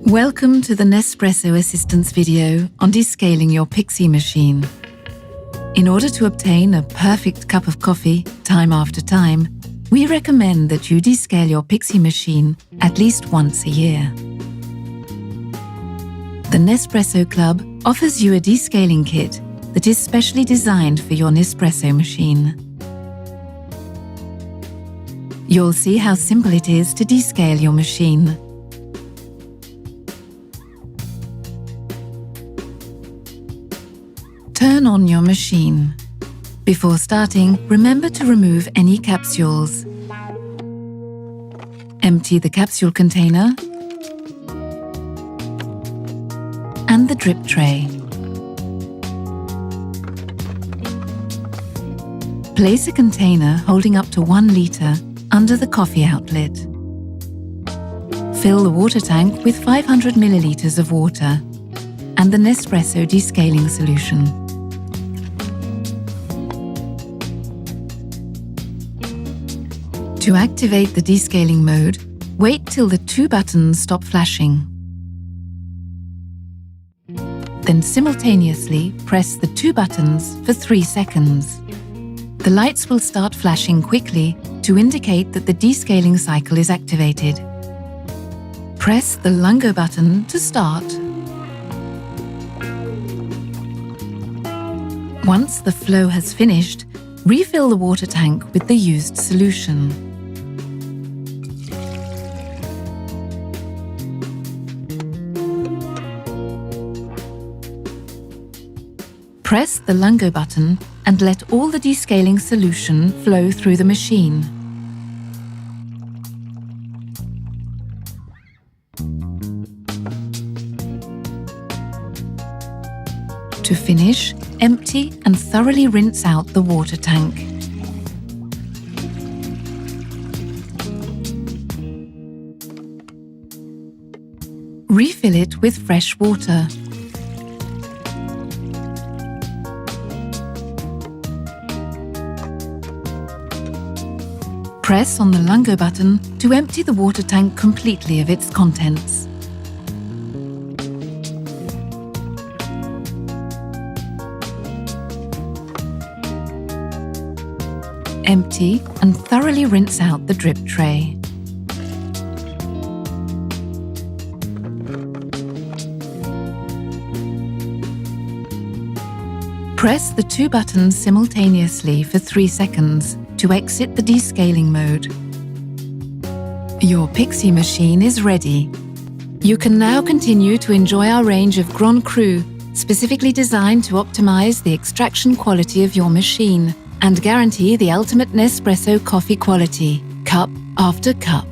Welcome to the Nespresso Assistance video on descaling your Pixie machine. In order to obtain a perfect cup of coffee time after time, we recommend that you descale your Pixie machine at least once a year. The Nespresso Club offers you a descaling kit that is specially designed for your Nespresso machine. You'll see how simple it is to descale your machine. Turn on your machine. Before starting, remember to remove any capsules. Empty the capsule container and the drip tray. Place a container holding up to 1 liter under the coffee outlet. Fill the water tank with 500 milliliters of water and the Nespresso descaling solution. To activate the descaling mode, wait till the 2 buttons stop flashing. Then simultaneously press the 2 buttons for 3 seconds. The lights will start flashing quickly to indicate that the descaling cycle is activated. Press the Lungo button to start. Once the flow has finished, refill the water tank with the used solution. Press the Lungo button and let all the descaling solution flow through the machine. To finish, empty and thoroughly rinse out the water tank. Refill it with fresh water. Press on the Lungo button to empty the water tank completely of its contents. Empty and thoroughly rinse out the drip tray. Press the 2 buttons simultaneously for 3 seconds to exit the descaling mode. Your Pixie machine is ready. You can now continue to enjoy our range of Grand Cru, specifically designed to optimize the extraction quality of your machine and guarantee the ultimate Nespresso coffee quality, cup after cup.